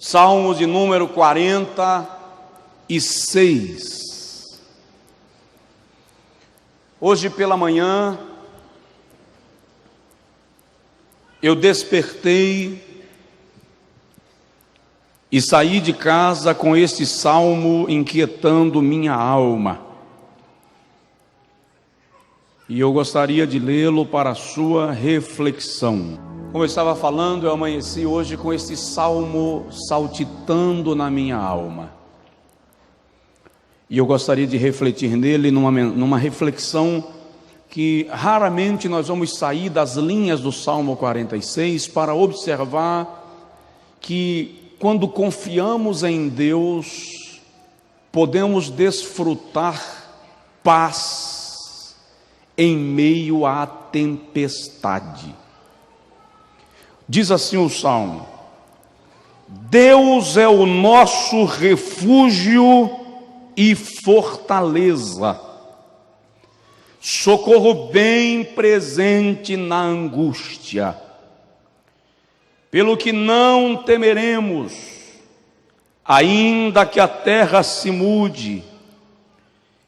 Salmo de número 46. Hoje pela manhã, eu despertei e saí de casa com este salmo inquietando minha alma. E eu gostaria de lê-lo para a sua reflexão. Como eu estava falando, eu amanheci hoje com este salmo saltitando na minha alma. E eu gostaria de refletir nele numa reflexão que raramente nós vamos sair das linhas do Salmo 46 para observar que quando confiamos em Deus, podemos desfrutar paz em meio à tempestade. Diz assim o Salmo: Deus é o nosso refúgio e fortaleza, socorro bem presente na angústia. Pelo que não temeremos, ainda que a terra se mude,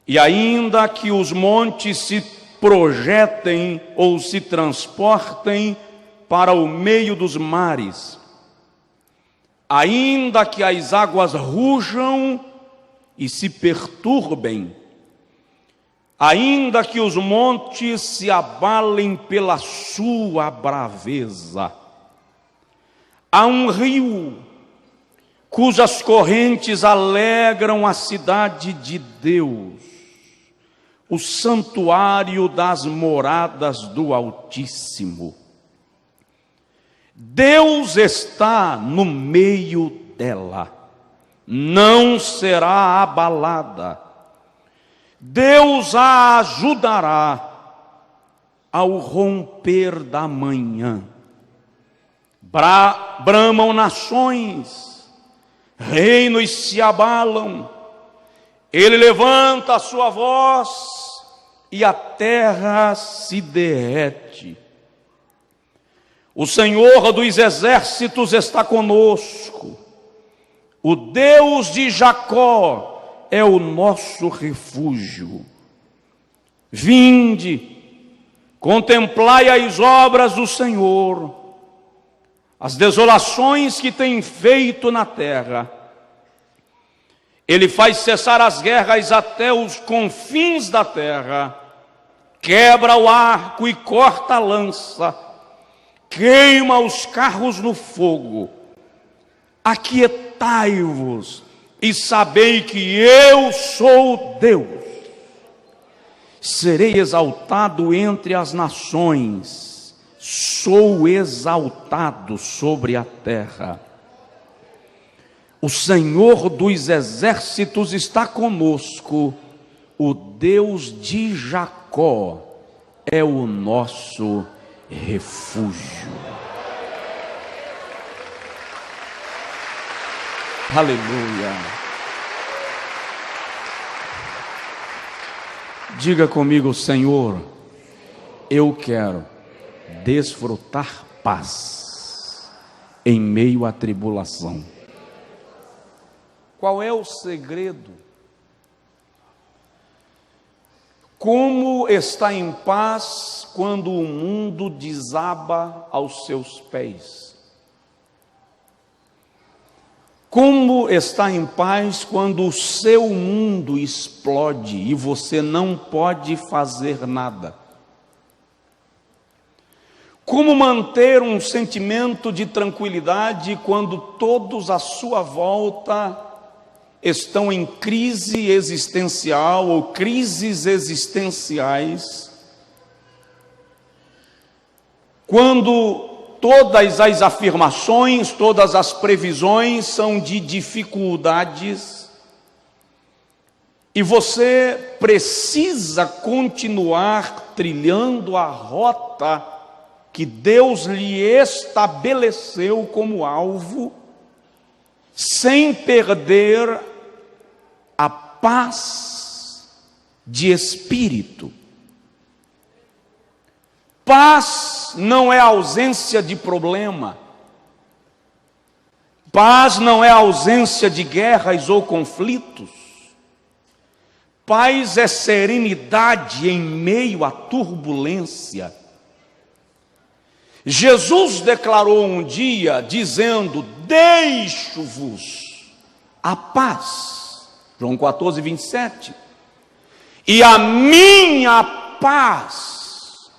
e ainda que os montes se projetem ou se transportem para o meio dos mares, ainda que as águas rujam e se perturbem, ainda que os montes se abalem pela sua braveza. Há um rio cujas correntes alegram a cidade de Deus, o santuário das moradas do Altíssimo. Deus está no meio dela, não será abalada. Deus a ajudará ao romper da manhã. Bramam nações, reinos se abalam. Ele levanta a sua voz e a terra se derrete. O Senhor dos exércitos está conosco. O Deus de Jacó é o nosso refúgio. Vinde, contemplai as obras do Senhor, as desolações que tem feito na terra. Ele faz cessar as guerras até os confins da terra, quebra o arco e corta a lança, queima os carros no fogo. Aquietai-vos e sabei que eu sou Deus. Serei exaltado entre as nações, sou exaltado sobre a terra. O Senhor dos exércitos está conosco, o Deus de Jacó é o nosso refúgio. Aleluia. Diga comigo: Senhor, eu quero desfrutar paz em meio à tribulação. Qual é o segredo? Como está em paz quando o mundo desaba aos seus pés? Como está em paz quando o seu mundo explode e você não pode fazer nada? Como manter um sentimento de tranquilidade quando todos à sua volta estão em crise existencial ou crises existenciais? Quando todas as afirmações, todas as previsões são de dificuldades, e você precisa continuar trilhando a rota que Deus lhe estabeleceu como alvo, sem perder a paz de espírito. Paz não é ausência de problema. Paz não é ausência de guerras ou conflitos. Paz é serenidade em meio à turbulência. Jesus declarou um dia, dizendo: deixo-vos a paz. João 14, 27. E a minha paz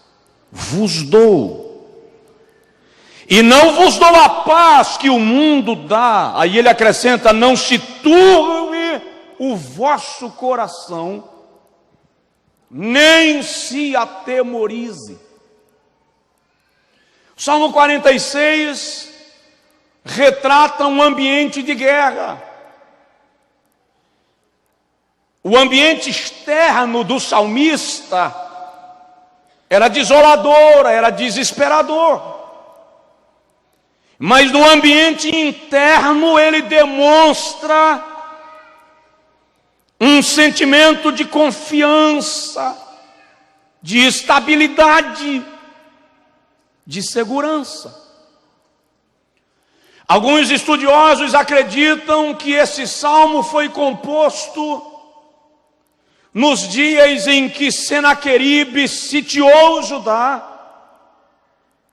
vos dou. E não vos dou a paz que o mundo dá. Aí ele acrescenta: não se turbe o vosso coração, nem se atemorize. O Salmo 46 retrata um ambiente de guerra. O ambiente externo do salmista era desolador, era desesperador. Mas no ambiente interno ele demonstra um sentimento de confiança, de estabilidade, de segurança. Alguns estudiosos acreditam que esse salmo foi composto nos dias em que Senaqueribe sitiou Judá,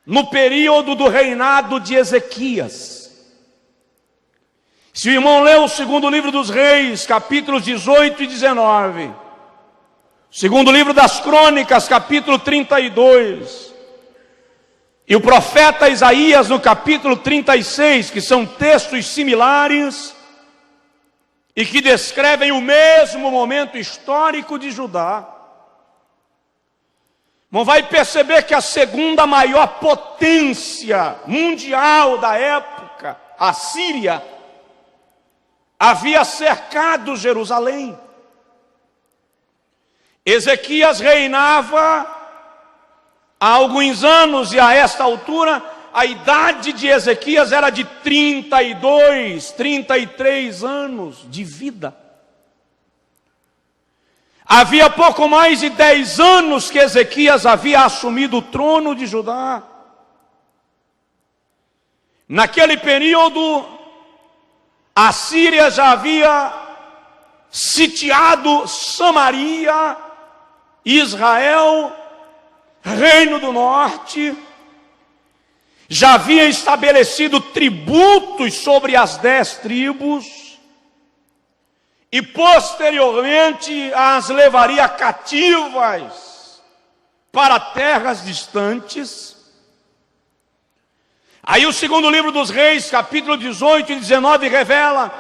no período do reinado de Ezequias. Se o irmão leu o segundo livro dos Reis, capítulos 18 e 19, segundo livro das Crônicas, capítulo 32, e o profeta Isaías no capítulo 36, que são textos similares e que descrevem o mesmo momento histórico de Judá, não vai perceber que a segunda maior potência mundial da época, a Síria, havia cercado Jerusalém. Ezequias reinava há alguns anos, e a esta altura a idade de Ezequias era de 32, 33 anos de vida. Havia pouco mais de 10 anos que Ezequias havia assumido o trono de Judá. Naquele período, a Síria já havia sitiado Samaria, Israel, Reino do Norte, já havia estabelecido tributos sobre as 10 tribos, e posteriormente as levaria cativas para terras distantes. Aí o segundo livro dos Reis, capítulo 18 e 19, revela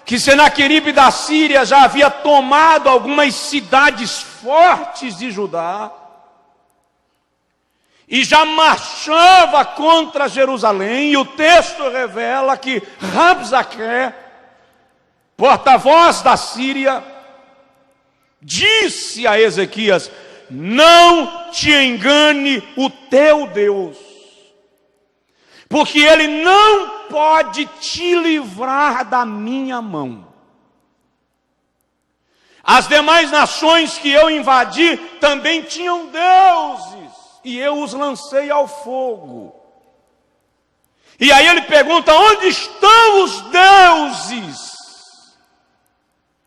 que Senaqueribe da Síria já havia tomado algumas cidades fortes de Judá e já marchava contra Jerusalém. E o texto revela que Rabsaque, porta-voz da Síria, disse a Ezequias: não te engane o teu Deus, porque ele não pode te livrar da minha mão. As demais nações que eu invadi também tinham deuses, e eu os lancei ao fogo. E aí ele pergunta: onde estão os deuses?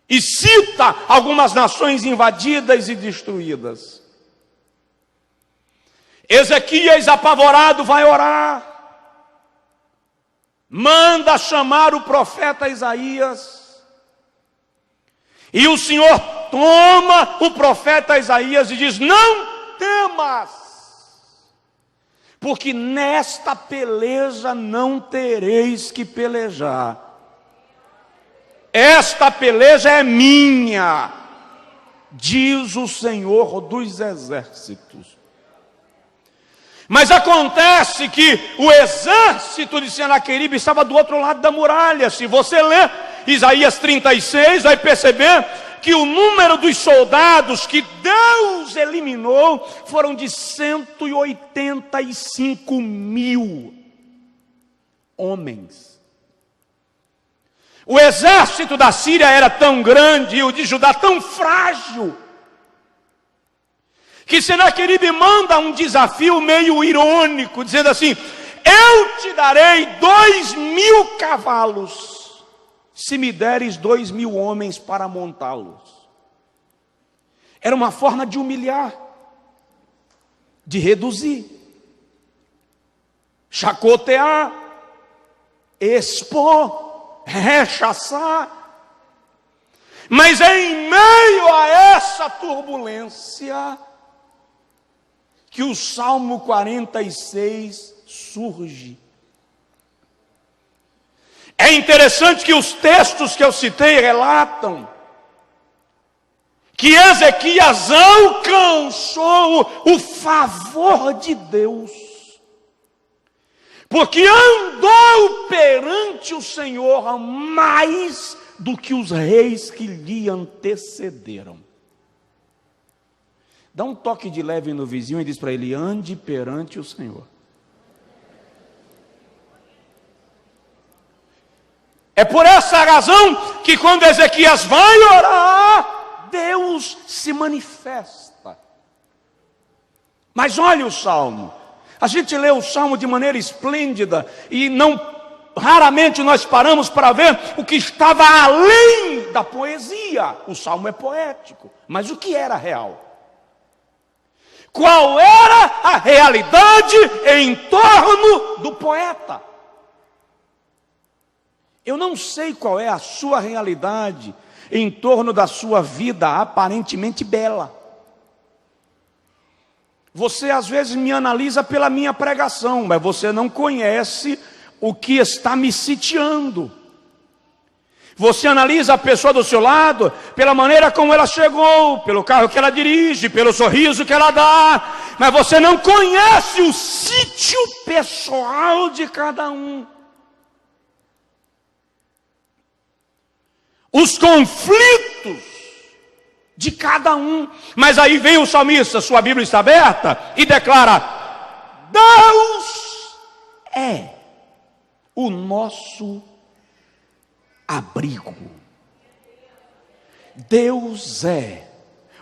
E cita algumas nações invadidas e destruídas. Ezequias, apavorado, vai orar. Manda chamar o profeta Isaías. E o Senhor toma o profeta Isaías e diz: não temas, porque nesta peleja não tereis que pelejar. Esta peleja é minha, diz o Senhor dos Exércitos. Mas acontece que o exército de Senaqueribe estava do outro lado da muralha. Se você ler Isaías 36, vai perceber que o número dos soldados que Deus eliminou foram de 185 mil homens. O exército da Síria era tão grande e o de Judá tão frágil, que Senaqueribe manda um desafio meio irônico, dizendo assim: eu te darei 2.000 cavalos, se me deres 2.000 homens para montá-los. Era uma forma de humilhar, de reduzir, chacotear, expor, rechaçar. Mas em meio a essa turbulência, que o Salmo 46 surge. É interessante que os textos que eu citei relatam que Ezequias alcançou o favor de Deus, porque andou perante o Senhor mais do que os reis que lhe antecederam. Dá um toque de leve no vizinho e diz para ele: ande perante o Senhor. É por essa razão que quando Ezequias vai orar, Deus se manifesta. Mas olha o Salmo. A gente lê o Salmo de maneira esplêndida e raramente nós paramos para ver o que estava além da poesia. O Salmo é poético, mas o que era real? Qual era a realidade em torno do poeta? Eu não sei qual é a sua realidade em torno da sua vida aparentemente bela. Você às vezes me analisa pela minha pregação, mas você não conhece o que está me sitiando. Você analisa a pessoa do seu lado pela maneira como ela chegou, pelo carro que ela dirige, pelo sorriso que ela dá, mas você não conhece o sítio pessoal de cada um. Os conflitos de cada um. Mas aí vem o salmista, sua Bíblia está aberta, e declara: Deus é o nosso abrigo. Deus é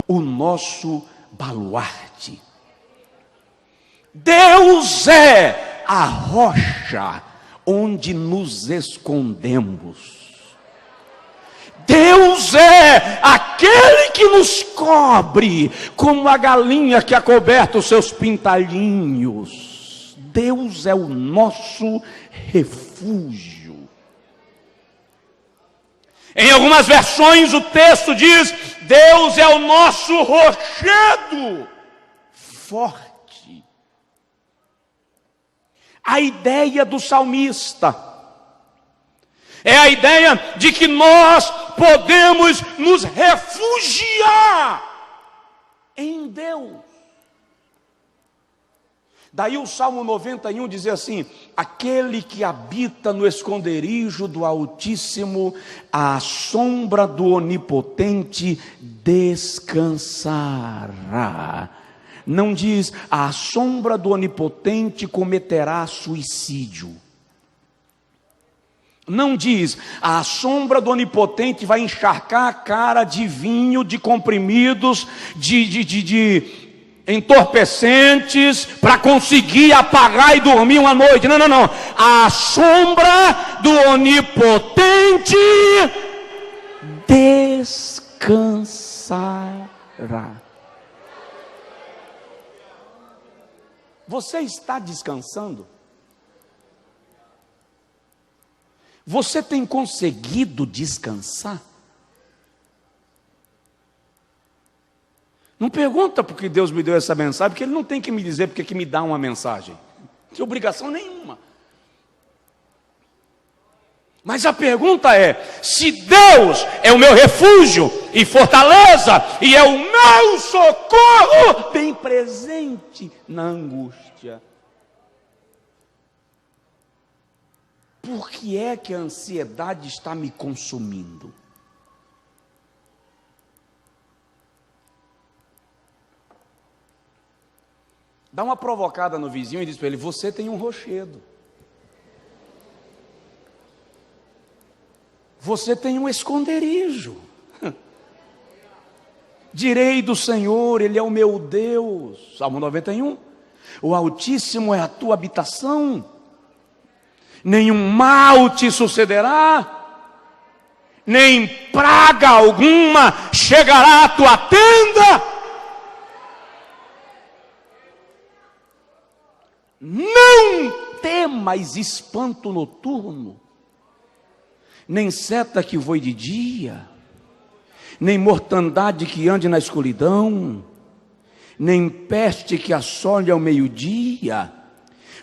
o nosso baluarte. Deus é a rocha onde nos escondemos. Deus é aquele que nos cobre como a galinha que acoberta os seus pintalhinhos. Deus é o nosso refúgio. Em algumas versões o texto diz: Deus é o nosso rochedo forte. A ideia do salmista é a ideia de que nós podemos nos refugiar em Deus. Daí o Salmo 91 diz assim: aquele que habita no esconderijo do Altíssimo, à sombra do Onipotente descansará. Não diz: à sombra do Onipotente cometerá suicídio. Não diz: a sombra do Onipotente vai encharcar a cara de vinho, de comprimidos, de entorpecentes, para conseguir apagar e dormir uma noite. Não, não, não. A sombra do Onipotente descansará. Você está descansando? Você tem conseguido descansar? Não pergunta porque Deus me deu essa mensagem, porque Ele não tem que me dizer porque que me dá uma mensagem. Não tem obrigação nenhuma. Mas a pergunta é: se Deus é o meu refúgio e fortaleza, e é o meu socorro bem presente na angústia, por que é que a ansiedade está me consumindo? Dá uma provocada no vizinho e diz para ele: você tem um rochedo. Você tem um esconderijo. Direi do Senhor, Ele é o meu Deus. Salmo 91. O Altíssimo é a tua habitação. nenhum mal te sucederá, nem praga alguma chegará à tua tenda. Não temas espanto noturno, nem seta que voe de dia, nem mortandade que ande na escuridão, nem peste que assole ao meio-dia.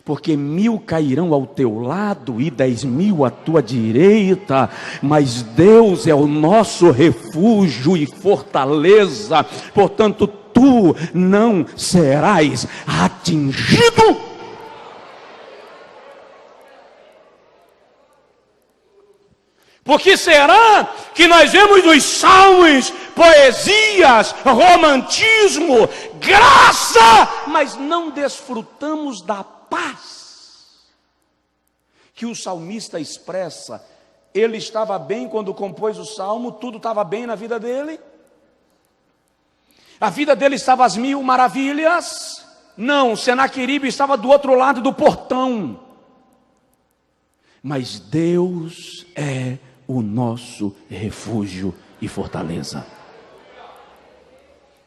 Porque 1000 cairão ao teu lado e 10.000 à tua direita, mas Deus é o nosso refúgio e fortaleza, portanto tu não serás atingido. Por que será que nós vemos nos salmos, poesias, romantismo, graça, mas não desfrutamos da paz que o salmista expressa? Ele estava bem quando compôs o salmo, tudo estava bem na vida dele? A vida dele estava às 1000 maravilhas? Não, Senaqueribe estava do outro lado do portão. Mas Deus é o nosso refúgio e fortaleza.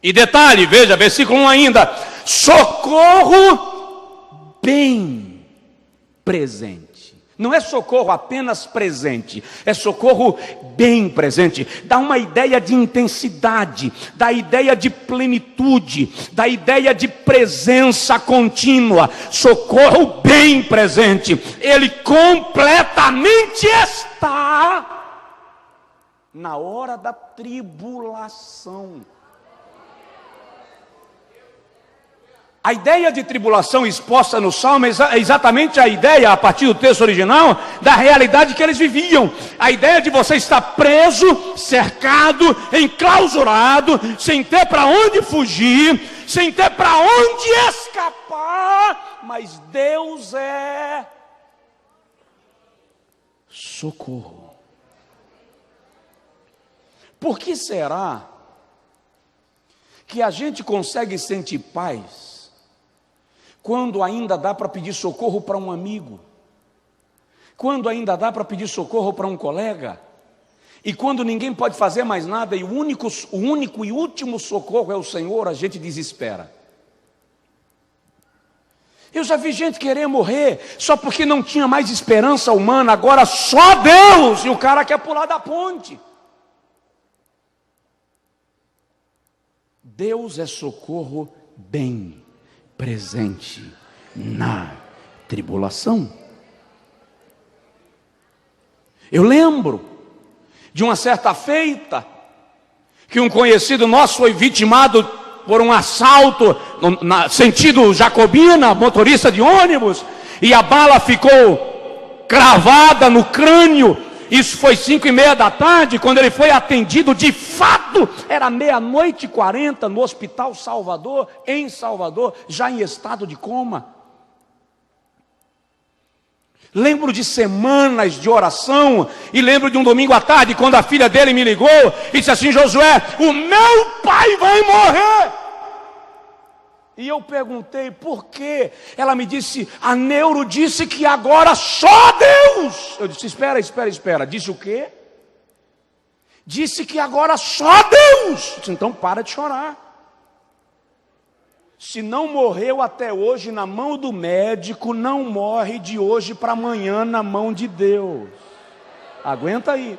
E detalhe, veja, versículo 1 ainda: socorro bem presente. Não é socorro apenas presente, é socorro bem presente. Dá uma ideia de intensidade, dá ideia de plenitude, dá ideia de presença contínua. Socorro bem presente. Ele completamente está na hora da tribulação. A ideia de tribulação exposta no Salmo é exatamente a ideia, a partir do texto original, da realidade que eles viviam. A ideia de você estar preso, cercado, enclausurado, sem ter para onde fugir, sem ter para onde escapar, mas Deus é socorro. Por que será que a gente consegue sentir paz quando ainda dá para pedir socorro para um amigo, quando ainda dá para pedir socorro para um colega, e quando ninguém pode fazer mais nada e o único e último socorro é o Senhor, a gente desespera? Eu já vi gente querer morrer só porque não tinha mais esperança humana, agora só Deus, e o cara quer pular da ponte. Deus é socorro bem presente na tribulação. Eu lembro de uma certa feita que um conhecido nosso foi vitimado por um assalto no sentido Jacobina, motorista de ônibus, e a bala ficou cravada no crânio. Isso foi 5:30 da tarde, quando ele foi atendido. De fato, era 00:40 no Hospital Salvador, em Salvador, já em estado de coma. Lembro de semanas de oração, e lembro de um domingo à tarde, quando a filha dele me ligou e disse assim: Josué, o meu pai vai morrer. E eu perguntei por quê. Ela me disse: a neuro disse que agora só Deus. Eu disse: espera. Disse o quê? Disse que agora só Deus. Eu disse: então para de chorar. Se não morreu até hoje na mão do médico, não morre de hoje para amanhã na mão de Deus. Aguenta aí.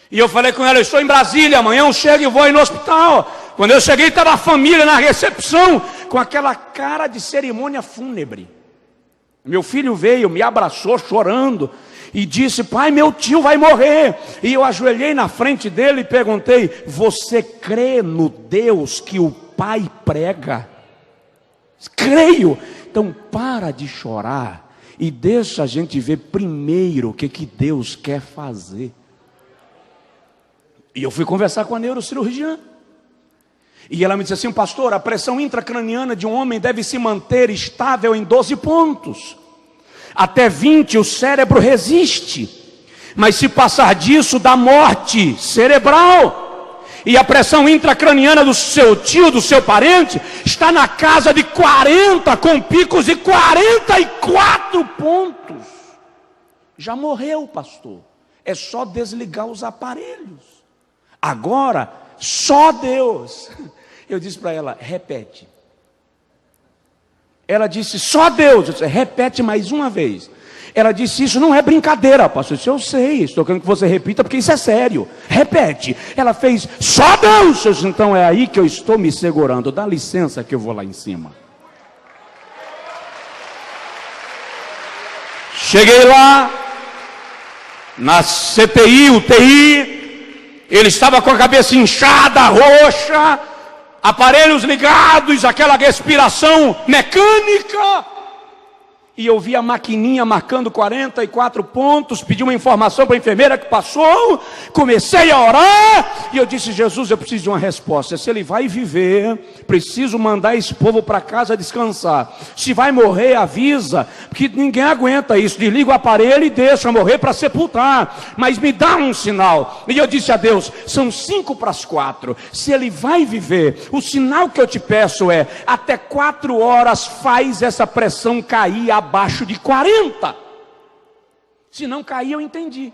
E eu falei com ela: eu estou em Brasília, amanhã eu chego e vou ir no hospital. Quando eu cheguei, estava a família na recepção, com aquela cara de cerimônia fúnebre. Meu filho veio, me abraçou chorando e disse: pai, meu tio vai morrer. E eu ajoelhei na frente dele e perguntei: você crê no Deus que o pai prega? Creio. Então para de chorar e deixa a gente ver primeiro o que Deus quer fazer. E eu fui conversar com a neurocirurgiã. E ela me disse assim: pastor, a pressão intracraniana de um homem deve se manter estável em 12 pontos. Até 20 o cérebro resiste, mas se passar disso dá morte cerebral. E a pressão intracraniana do seu tio, do seu parente, está na casa de 40, com picos de 44 pontos. Já morreu, pastor. É só desligar os aparelhos. Agora, só Deus. Eu disse para ela, repete. Ela disse, só Deus. Eu disse, repete mais uma vez. Ela disse, isso não é brincadeira, pastor. Eu disse, eu sei, estou querendo que você repita, porque isso é sério. Repete. Ela fez, só Deus. Eu disse, então é aí que eu estou me segurando. Dá licença que eu vou lá em cima. Cheguei lá, na CTI, UTI, ele estava com a cabeça inchada, roxa, aparelhos ligados, aquela respiração mecânica. E eu vi a maquininha marcando 44 pontos, pedi uma informação para a enfermeira que passou, comecei a orar, e eu disse, Jesus, eu preciso de uma resposta. Se ele vai viver, preciso mandar esse povo para casa descansar. Se vai morrer, avisa, porque ninguém aguenta isso, desliga o aparelho e deixa morrer para sepultar, mas me dá um sinal. E eu disse a Deus, são 3:55, se ele vai viver, o sinal que eu te peço é, até 4 horas faz essa pressão cair abaixo de 40. Se não cair, eu entendi.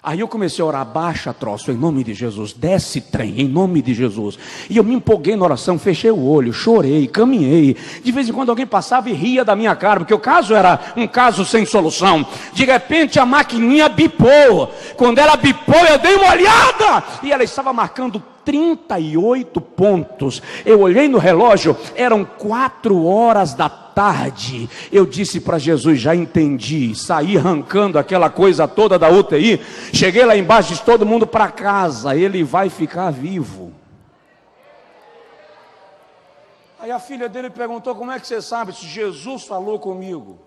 Aí eu comecei a orar, baixa troço, em nome de Jesus, desce trem, em nome de Jesus. E eu me empolguei na oração, fechei o olho, chorei, caminhei. De vez em quando alguém passava e ria da minha cara, porque o caso era um caso sem solução. De repente a maquininha bipou. Quando ela bipou, eu dei uma olhada, e ela estava marcando 38 pontos. Eu olhei no relógio, eram 4 horas da tarde. Eu disse para Jesus, já entendi. Saí arrancando aquela coisa toda da UTI. Cheguei lá embaixo, disse todo mundo para casa. Ele vai ficar vivo. Aí a filha dele perguntou, como é que você sabe? Se Jesus falou comigo.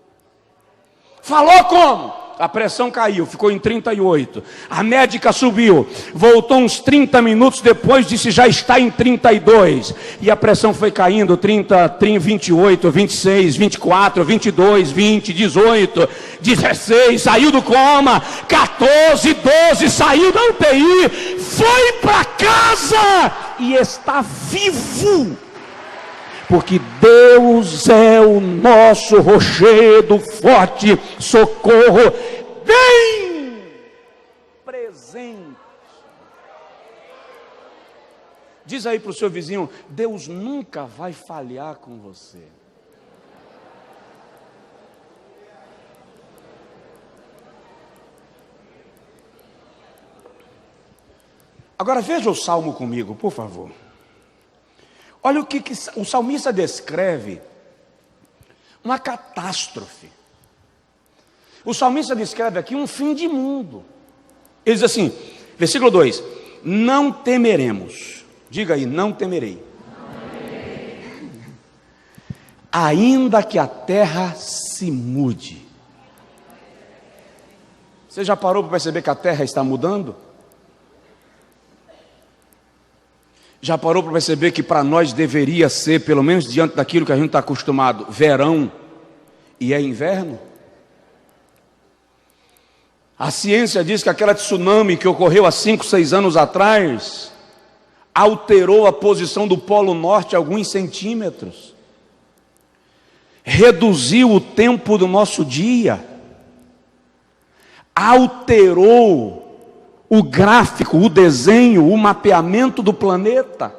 Falou como? A pressão caiu, ficou em 38. A médica subiu, voltou uns 30 minutos depois, disse já está em 32. E a pressão foi caindo, 30, 28, 26, 24, 22, 20, 18, 16, saiu do coma, 14, 12, saiu da UTI, foi para casa e está vivo. Porque Deus é o nosso rochedo forte, socorro bem presente. Diz aí para o seu vizinho, Deus nunca vai falhar com você. Agora veja o salmo comigo, por favor. Olha o que o salmista descreve, uma catástrofe. O salmista descreve aqui um fim de mundo. Ele diz assim, versículo 2, não temeremos. Diga aí, não temerei. Ainda que a terra se mude. Você já parou para perceber que a terra está mudando? Já parou para perceber que para nós deveria ser, pelo menos diante daquilo que a gente está acostumado, verão e é inverno? A ciência diz que aquela tsunami que ocorreu há 5, 6 anos atrás alterou a posição do Polo Norte alguns centímetros, reduziu o tempo do nosso dia, alterou o gráfico, o desenho, o mapeamento do planeta.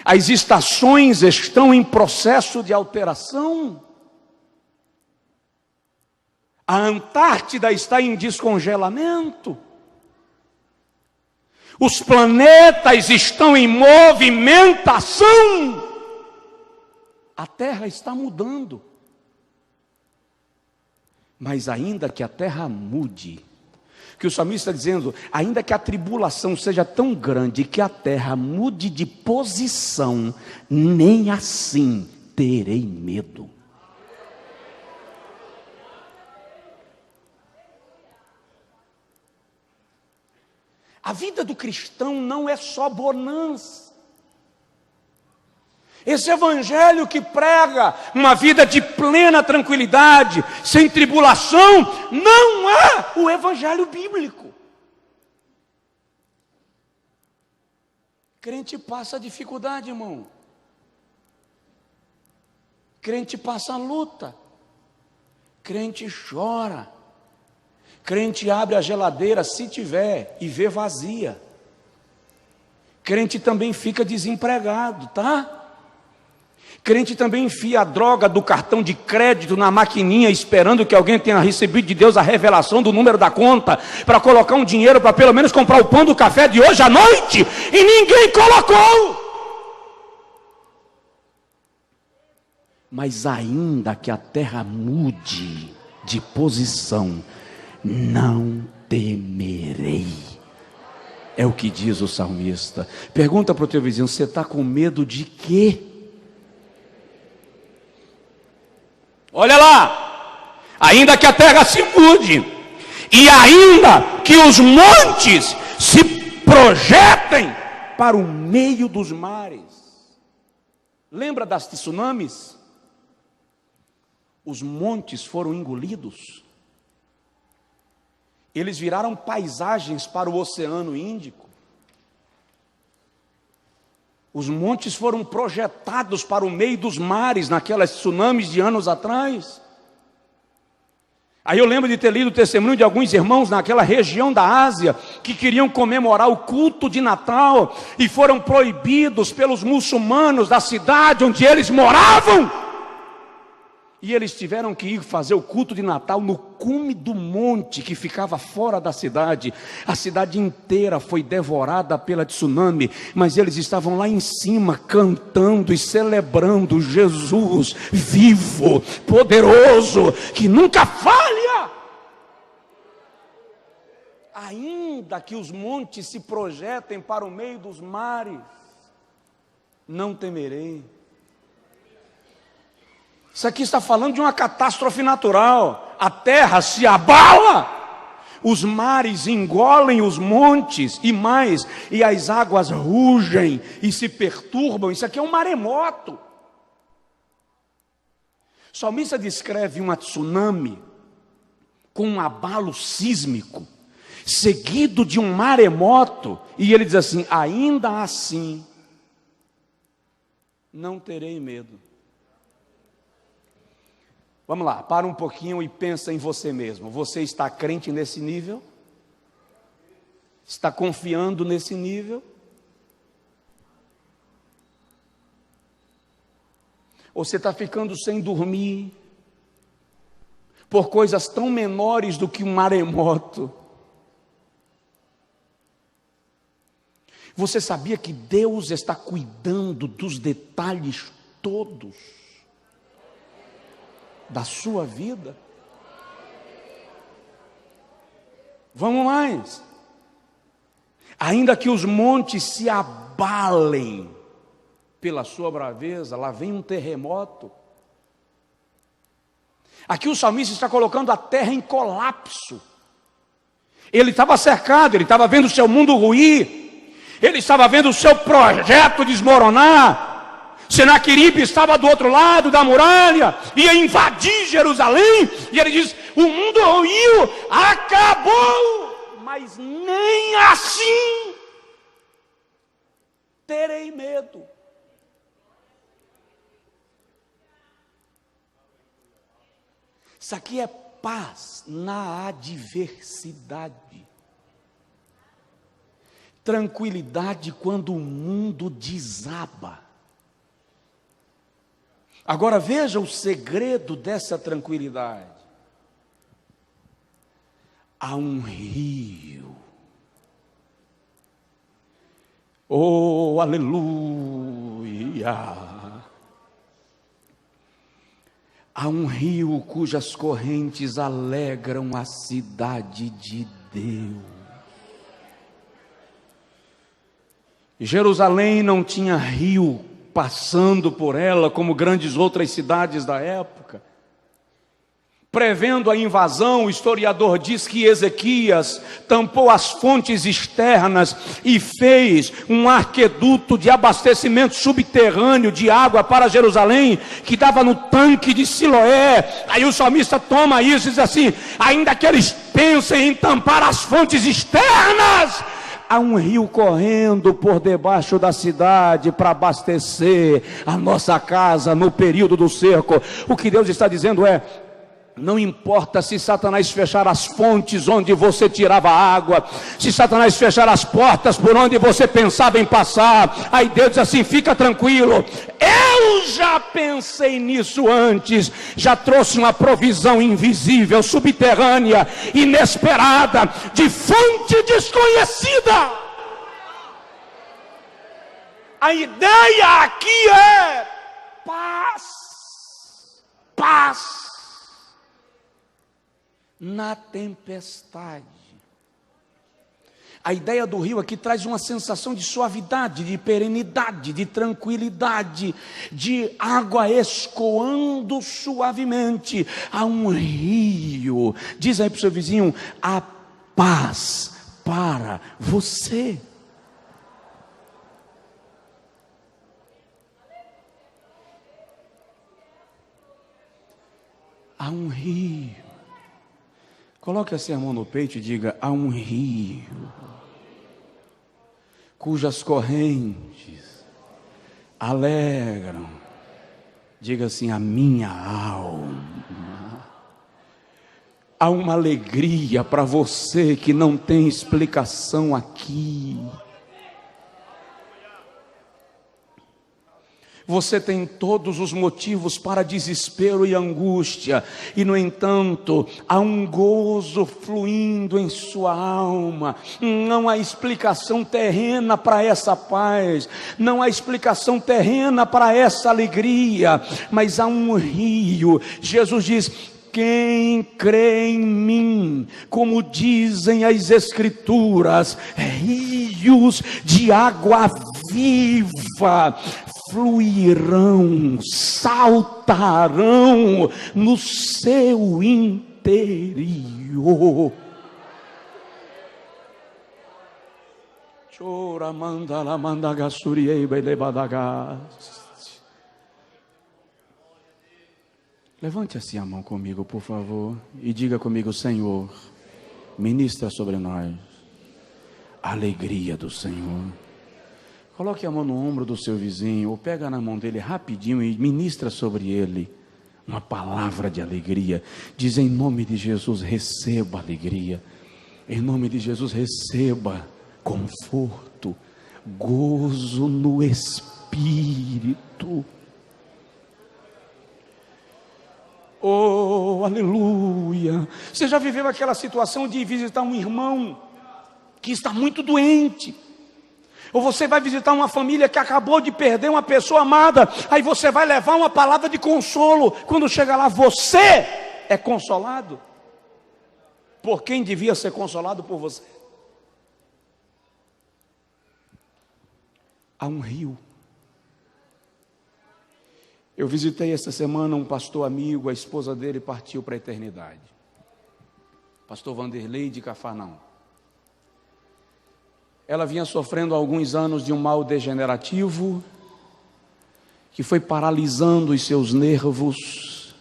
As estações estão em processo de alteração. A Antártida está em descongelamento. Os planetas estão em movimentação. A Terra está mudando. Mas ainda que a Terra mude, que o salmista está dizendo, ainda que a tribulação seja tão grande que a terra mude de posição, nem assim terei medo. A vida do cristão não é só bonança. Esse evangelho que prega uma vida de plena tranquilidade, sem tribulação, não é o evangelho bíblico. Crente passa dificuldade, irmão. Crente passa luta. Crente chora. Crente abre a geladeira, se tiver, e vê vazia. Crente também fica desempregado, tá? Crente também enfia a droga do cartão de crédito na maquininha, esperando que alguém tenha recebido de Deus a revelação do número da conta, para colocar um dinheiro para pelo menos comprar o pão do café de hoje à noite, e ninguém colocou. Mas ainda que a terra mude de posição, não temerei. É o que diz o salmista. Pergunta para o teu vizinho: você está com medo de quê? Olha lá, ainda que a terra se mude, e ainda que os montes se projetem para o meio dos mares. Lembra das tsunamis? Os montes foram engolidos. Eles viraram paisagens para o Oceano Índico. Os montes foram projetados para o meio dos mares, naquelas tsunamis de anos atrás. Aí eu lembro de ter lido o testemunho de alguns irmãos naquela região da Ásia, que queriam comemorar o culto de Natal, e foram proibidos pelos muçulmanos da cidade onde eles moravam. E eles tiveram que ir fazer o culto de Natal no cume do monte que ficava fora da cidade. A cidade inteira foi devorada pela tsunami, mas eles estavam lá em cima cantando e celebrando Jesus vivo, poderoso, que nunca falha. Ainda que os montes se projetem para o meio dos mares, não temerei. Isso aqui está falando de uma catástrofe natural. A terra se abala, os mares engolem os montes e mais, e as águas rugem e se perturbam. Isso aqui é um maremoto. O salmista descreve uma tsunami com um abalo sísmico, seguido de um maremoto, e ele diz assim: ainda assim, não terei medo. Vamos lá, para um pouquinho e pensa em você mesmo. Você está crente nesse nível? Está confiando nesse nível? Ou você está ficando sem dormir por coisas tão menores do que um maremoto? Você sabia que Deus está cuidando dos detalhes todos da sua vida? Vamos mais. Ainda que os montes se abalem pela sua braveza, lá vem um terremoto. Aqui o salmista está colocando a terra em colapso. Ele estava cercado, ele estava vendo o seu mundo ruir, ele estava vendo o seu projeto desmoronar. Senaqueribe estava do outro lado da muralha, ia invadir Jerusalém, e ele diz: o mundo ruiu, acabou, mas nem assim terei medo. Isso aqui é paz na adversidade, tranquilidade quando o mundo desaba. Agora veja o segredo dessa tranquilidade. Há um rio. Oh, aleluia! Há um rio cujas correntes alegram a cidade de Deus. Jerusalém não tinha rio passando por ela, como grandes outras cidades da época. Prevendo a invasão, o historiador diz que Ezequias tampou as fontes externas e fez um arqueduto de abastecimento subterrâneo de água para Jerusalém, que dava no tanque de Siloé. Aí o salmista toma isso e diz assim: ainda que eles pensem em tampar as fontes externas, Há um rio correndo por debaixo da cidade para abastecer a nossa casa no período do cerco. O que Deus está dizendo é: não importa se Satanás fechar as fontes onde você tirava água, se Satanás fechar as portas por onde você pensava em passar, aí Deus diz assim: fica tranquilo, eu já pensei nisso antes, já trouxe uma provisão invisível, subterrânea, inesperada, de fonte desconhecida. A ideia aqui é paz, paz na tempestade. A ideia do rio aqui traz uma sensação de suavidade, de perenidade, de tranquilidade, de água escoando suavemente. Há um rio, diz aí para o seu vizinho: a paz para você. Há um rio. Coloque assim a mão no peito e diga: há um rio cujas correntes alegram. Diga assim: a minha alma. Há uma alegria para você que não tem explicação aqui. Você tem todos os motivos para desespero e angústia, e no entanto, há um gozo fluindo em sua alma. Não há explicação terrena para essa paz, não há explicação terrena para essa alegria, mas há um rio. Jesus diz: quem crê em mim, como dizem as Escrituras, rios de água viva fluirão, saltarão no seu interior. Chora mandala mandagassuriei belebadagas. Levante assim a mão comigo, por favor, e diga comigo: Senhor, ministra sobre nós a alegria do Senhor. Coloque a mão no ombro do seu vizinho, ou pega na mão dele rapidinho e ministra sobre ele uma palavra de alegria. Diz: em nome de Jesus, receba alegria. Em nome de Jesus, receba conforto, gozo no Espírito. Oh, aleluia. Você já viveu aquela situação de visitar um irmão que está muito doente? Ou você vai visitar uma família que acabou de perder uma pessoa amada, aí você vai levar uma palavra de consolo. Quando chega lá, você é consolado por quem devia ser consolado por você. Há um rio. Eu visitei esta semana um pastor amigo, a esposa dele partiu para a eternidade. Pastor Vanderlei de Cafarnaum. Ela vinha sofrendo há alguns anos de um mal degenerativo que foi paralisando os seus nervos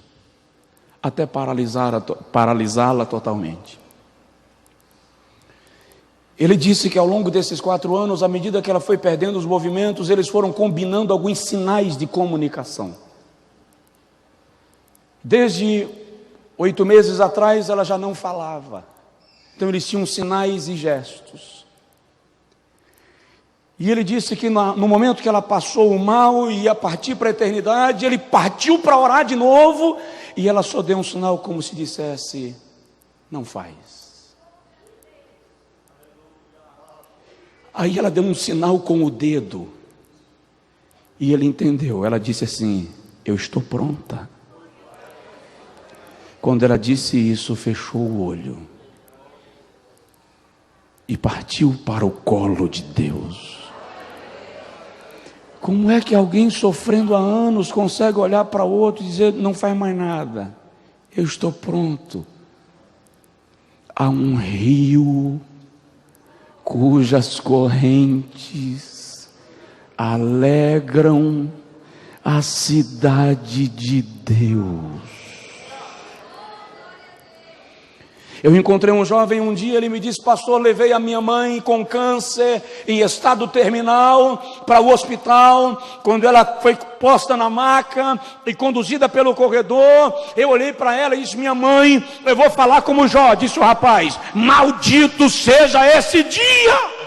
até paralisá-la totalmente. Ele disse que ao longo desses 4 anos, à medida que ela foi perdendo os movimentos, eles foram combinando alguns sinais de comunicação. Desde 8 meses atrás ela já não falava, então eles tinham sinais e gestos. E ele disse que no momento que ela passou o mal e ia partir para a eternidade, ele partiu para orar de novo, e ela só deu um sinal como se dissesse: não faz. Aí ela deu um sinal com o dedo, e ele entendeu. Ela disse assim: eu estou pronta. Quando ela disse isso, fechou o olho e partiu para o colo de Deus. Como é que alguém sofrendo há anos consegue olhar para o outro e dizer: não faz mais nada, eu estou pronto? Há um rio cujas correntes alegram a cidade de Deus. Eu encontrei um jovem um dia, ele me disse: pastor, levei a minha mãe com câncer em estado terminal para o hospital. Quando ela foi posta na maca e conduzida pelo corredor, eu olhei para ela e disse: minha mãe, eu vou falar como Jó. Disse o rapaz: maldito seja esse dia.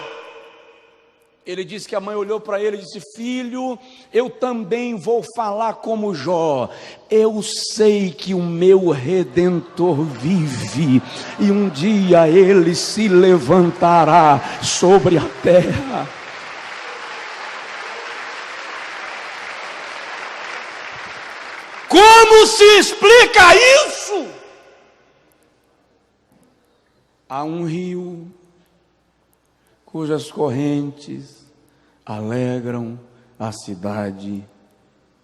Ele disse que a mãe olhou para ele e disse: filho, eu também vou falar como Jó. Eu sei que o meu Redentor vive e um dia ele se levantará sobre a terra. Como se explica isso? Há um rio cujas correntes alegram a cidade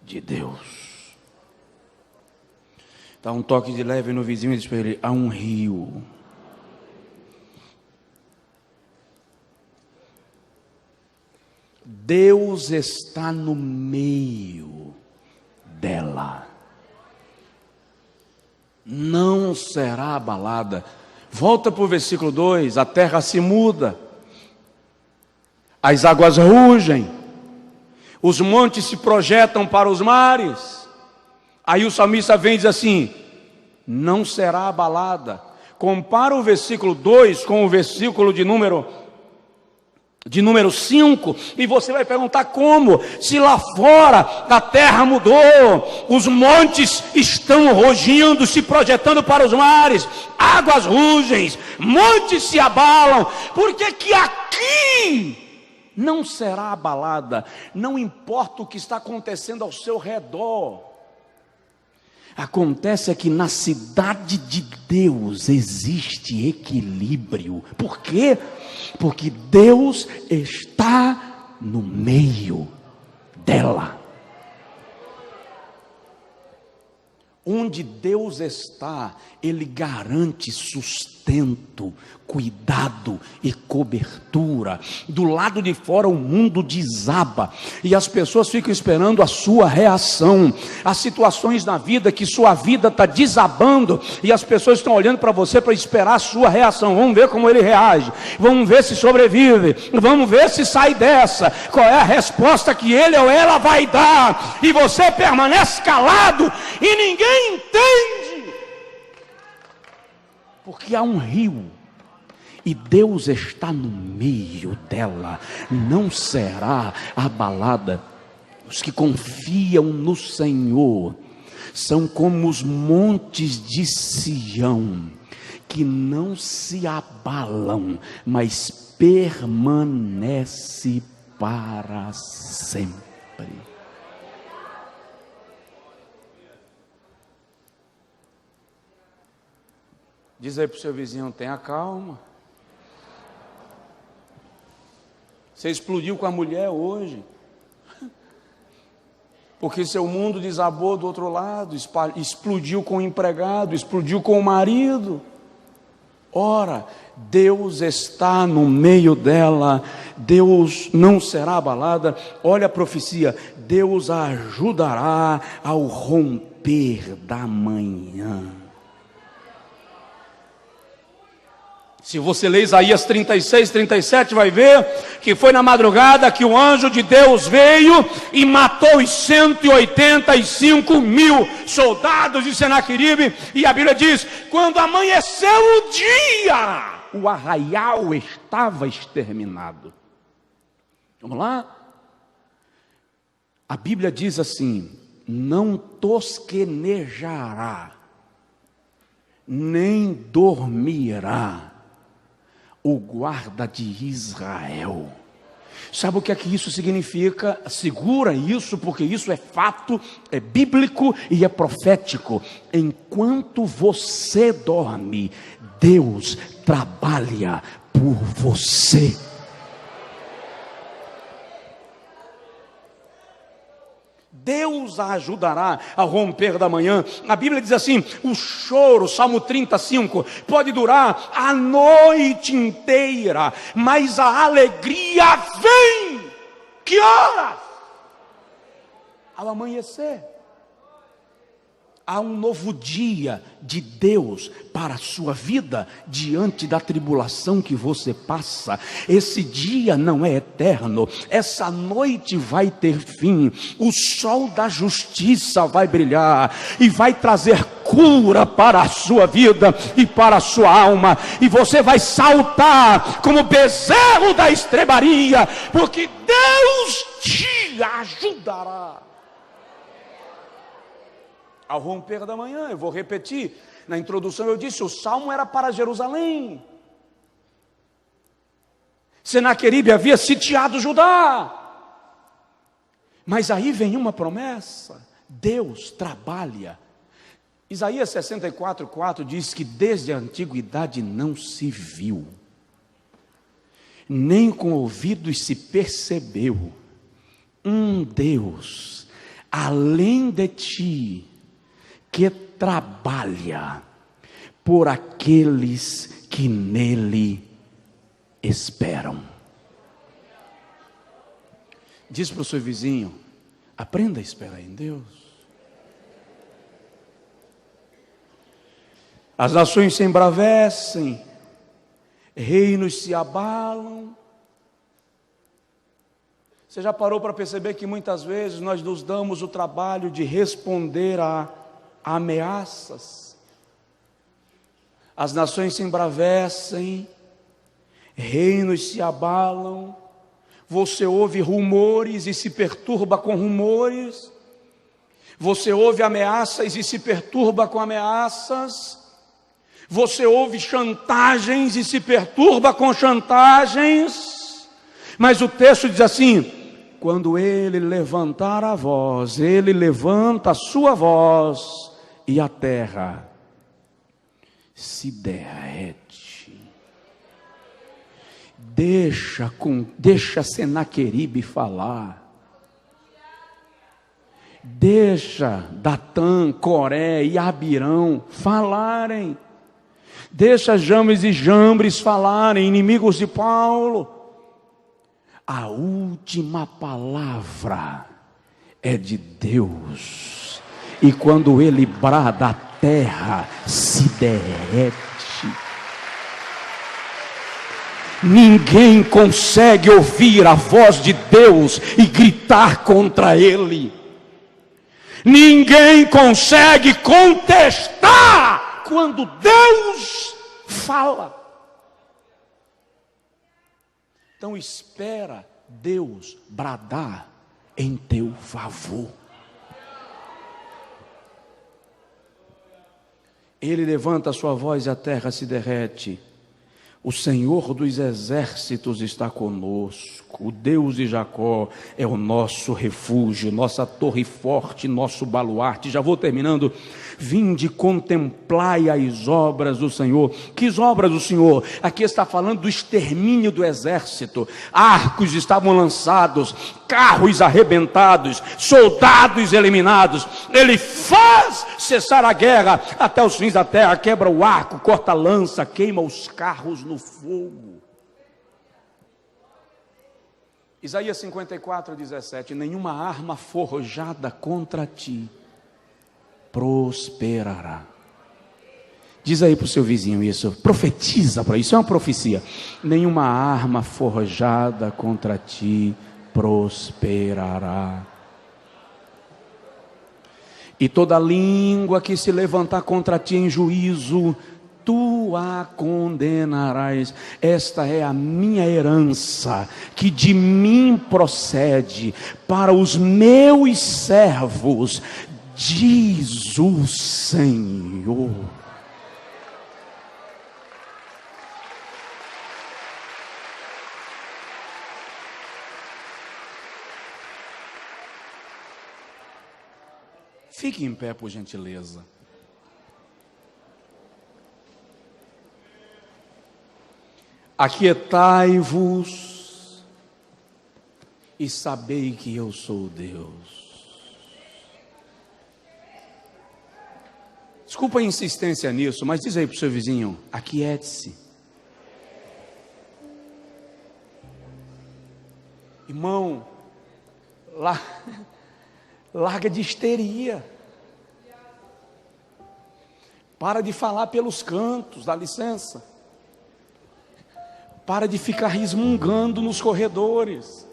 de Deus. Dá um toque de leve no vizinho e diz para ele: há um rio. Deus está no meio dela. Não será abalada. Volta para o versículo 2: a terra se muda, as águas rugem, os montes se projetam para os mares. Aí o salmista vem e diz assim: não será abalada. Compara o versículo 2 com o versículo de número 5, e você vai perguntar como? Se lá fora a terra mudou, os montes estão rugindo, se projetando para os mares, águas rugem, montes se abalam, por que aqui não será abalada? Não importa o que está acontecendo ao seu redor. Acontece que na cidade de Deus existe equilíbrio. Por quê? Porque Deus está no meio dela. Onde Deus está, Ele garante sustento, cuidado e cobertura. Do lado de fora o mundo desaba e as pessoas ficam esperando a sua reação. Há situações na vida que sua vida está desabando e as pessoas estão olhando para você para esperar a sua reação. Vamos ver como ele reage, vamos ver se sobrevive, vamos ver se sai dessa. Qual é a resposta que ele ou ela vai dar? E você permanece calado e ninguém entende, porque há um rio e Deus está no meio dela. Não será abalada. Os que confiam no Senhor são como os montes de Sião, que não se abalam, mas permanece para sempre. Diz aí para o seu vizinho: tenha calma. Você explodiu com a mulher hoje, porque seu mundo desabou do outro lado, explodiu com o empregado, explodiu com o marido. Ora, Deus está no meio dela, Deus não será abalada. Olha a profecia: Deus a ajudará ao romper da manhã. Se você ler Isaías 36, 37, vai ver que foi na madrugada que o anjo de Deus veio e matou os 185 mil soldados de Senaqueribe. E a Bíblia diz: quando amanheceu o dia, o arraial estava exterminado. Vamos lá? A Bíblia diz assim: não tosquenejará, nem dormirá o guarda de Israel. Sabe o que é que isso significa? Segura isso, porque isso é fato, é bíblico e é profético. Enquanto você dorme, Deus trabalha por você. Deus a ajudará a romper da manhã. A Bíblia diz assim: o choro, Salmo 35, pode durar a noite inteira, mas a alegria vem. Que horas? Ao amanhecer. Há um novo dia de Deus para a sua vida diante da tribulação que você passa. Esse dia não é eterno, essa noite vai ter fim. O sol da justiça vai brilhar e vai trazer cura para a sua vida e para a sua alma, e você vai saltar como bezerro da estrebaria, porque Deus te ajudará. Ao romper da manhã, eu vou repetir, na introdução eu disse, o salmo era para Jerusalém. Senaqueribe havia sitiado Judá. Mas aí vem uma promessa, Deus trabalha. Isaías 64:4 diz que desde a antiguidade não se viu, nem com ouvidos se percebeu, um Deus além de ti, que trabalha por aqueles que nele esperam. Diz para o seu vizinho, aprenda a esperar em Deus. As nações se embravecem, reinos se abalam. Você já parou para perceber que muitas vezes nós nos damos o trabalho de responder a ameaças? As nações se embravecem, reinos se abalam, você ouve rumores e se perturba com rumores, você ouve ameaças e se perturba com ameaças, você ouve chantagens e se perturba com chantagens, mas o texto diz assim, quando ele levantar a voz, ele levanta a sua voz, e a terra se derrete. Deixa Senaqueribe falar. Deixa Datã, Coré e Abirão falarem. Deixa James e Jambres falarem, inimigos de Paulo. A última palavra é de Deus. E quando ele brada, a terra se derrete. Ninguém consegue ouvir a voz de Deus e gritar contra ele. Ninguém consegue contestar quando Deus fala. Então espera Deus bradar em teu favor. Ele levanta a sua voz e a terra se derrete. O Senhor dos exércitos está conosco. O Deus de Jacó é o nosso refúgio, nossa torre forte, nosso baluarte. Já vou terminando. Vinde, contemplai as obras do Senhor. Que obras do Senhor? Aqui está falando do extermínio do exército. Arcos estavam lançados, carros arrebentados, soldados eliminados. Ele faz cessar a guerra até os fins da terra, quebra o arco, corta a lança, queima os carros no fogo. Isaías 54:17, nenhuma arma forjada contra ti prosperará. Diz aí para o seu vizinho isso, profetiza para isso, é uma profecia. Nenhuma arma forjada contra ti prosperará. E toda língua que se levantar contra ti em juízo, tu a condenarás. Esta é a minha herança, que de mim procede para os meus servos, diz o Senhor. Fique em pé, por gentileza. Aquietai-vos e sabei que eu sou Deus. Desculpa a insistência nisso, mas diz aí para o seu vizinho, aquiete-se. Irmão, larga de histeria. Para de falar pelos cantos, dá licença. Para de ficar resmungando nos corredores.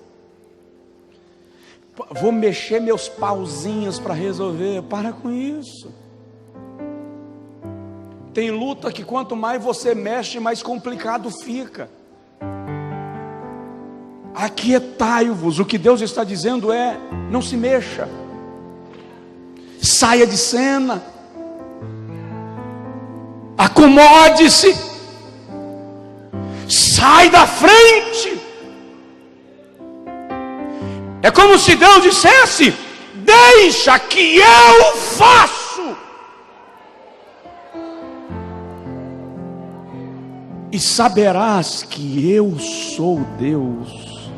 Vou mexer meus pauzinhos para resolver. Para com isso. Tem luta que quanto mais você mexe, mais complicado fica. Aquietai-vos. O que Deus está dizendo é: não se mexa. Saia de cena. Acomode-se. Sai da frente. É como se Deus dissesse: deixa que eu faço. E saberás que eu sou Deus.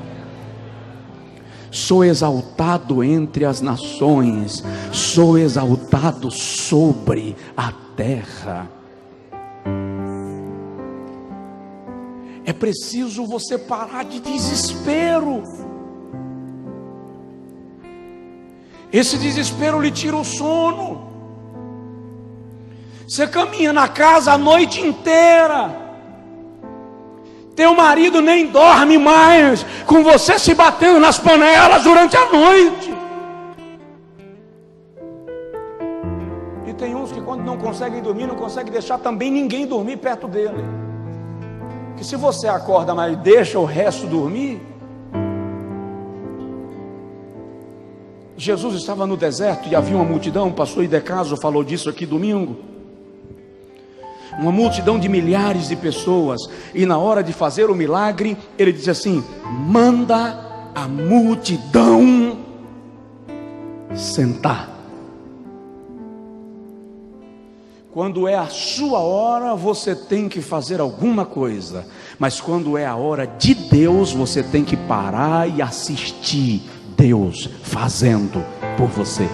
Sou exaltado entre as nações, sou exaltado sobre a terra. É preciso você parar de desespero. Esse desespero lhe tira o sono. Você caminha na casa a noite inteira. Teu marido nem dorme mais, com você se batendo nas panelas durante a noite. E tem uns que quando não conseguem dormir, não conseguem deixar também ninguém dormir perto dele. Que se você acorda, mas deixa o resto dormir. Jesus estava no deserto e havia uma multidão, pastor Idecaso falou disso aqui domingo. Uma multidão de milhares de pessoas, e na hora de fazer o milagre, ele disse assim: manda a multidão sentar. Quando é a sua hora, você tem que fazer alguma coisa, mas quando é a hora de Deus, você tem que parar e assistir Deus fazendo por você.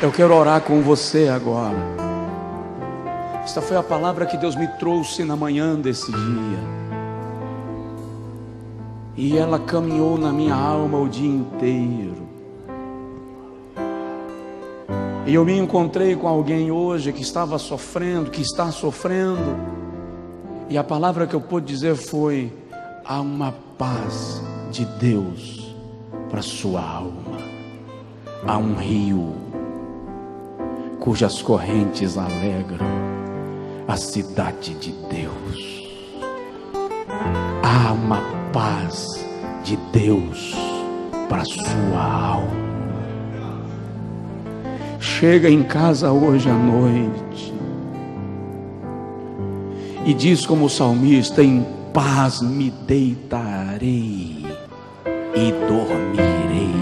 Eu quero orar com você agora. Esta foi a palavra que Deus me trouxe na manhã desse dia. E ela caminhou na minha alma o dia inteiro. E eu me encontrei com alguém hoje que estava sofrendo, que está sofrendo. E a palavra que eu pude dizer foi: há uma paz de Deus para sua alma. Há um rio cujas correntes alegram a cidade de Deus. Há uma paz de Deus para sua alma. Chega em casa hoje à noite e diz como o salmista: em paz me deitarei e dormirei,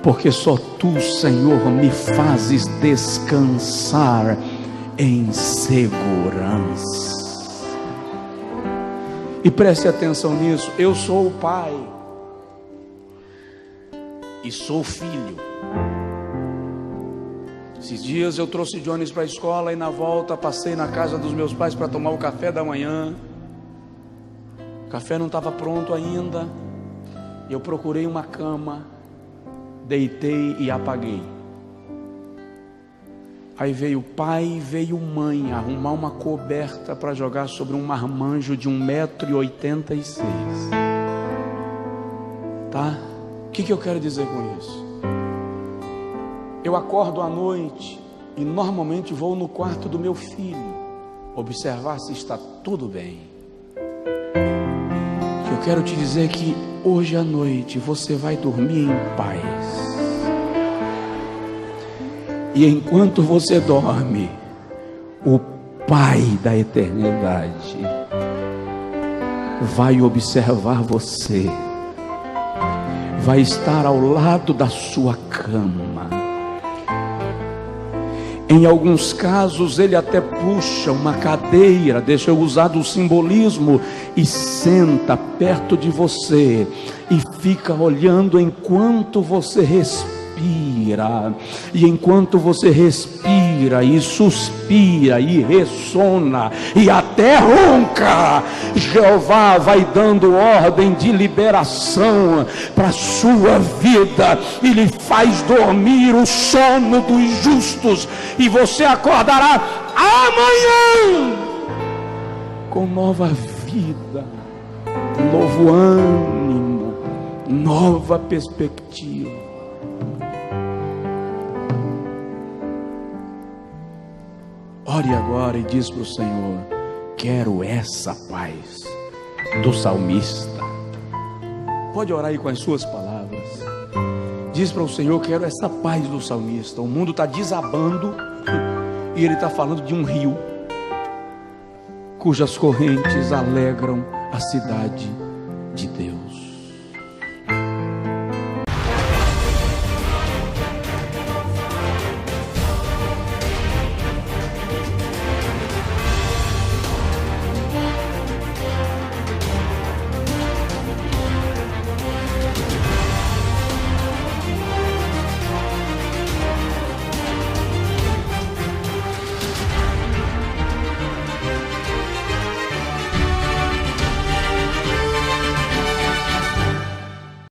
porque só Tu, Senhor, me fazes descansar em segurança. E preste atenção nisso: eu sou o pai e sou filho. Esses dias eu trouxe Jones para a escola e na volta passei na casa dos meus pais para tomar o café da manhã. O café não estava pronto ainda. Eu procurei uma cama, deitei e apaguei. Aí veio pai e veio mãe arrumar uma coberta para jogar sobre um marmanjo de 1,86 m. Tá? O que eu quero dizer com isso? Eu acordo à noite e normalmente vou no quarto do meu filho observar se está tudo bem. O que eu quero te dizer é que hoje à noite você vai dormir em paz. E enquanto você dorme, o Pai da eternidade vai observar você, vai estar ao lado da sua cama. Em alguns casos ele até puxa uma cadeira, deixa eu usar do simbolismo, e senta perto de você e fica olhando enquanto você respira. E enquanto você respira, respira e suspira e ressona e até ronca, Jeová vai dando ordem de liberação para a sua vida e lhe faz dormir o sono dos justos, e você acordará amanhã com nova vida, novo ânimo, nova perspectiva. Ore agora e diz para o Senhor: quero essa paz do salmista. Pode orar aí com as suas palavras. Diz para o Senhor: quero essa paz do salmista. O mundo está desabando e ele está falando de um rio cujas correntes alegram a cidade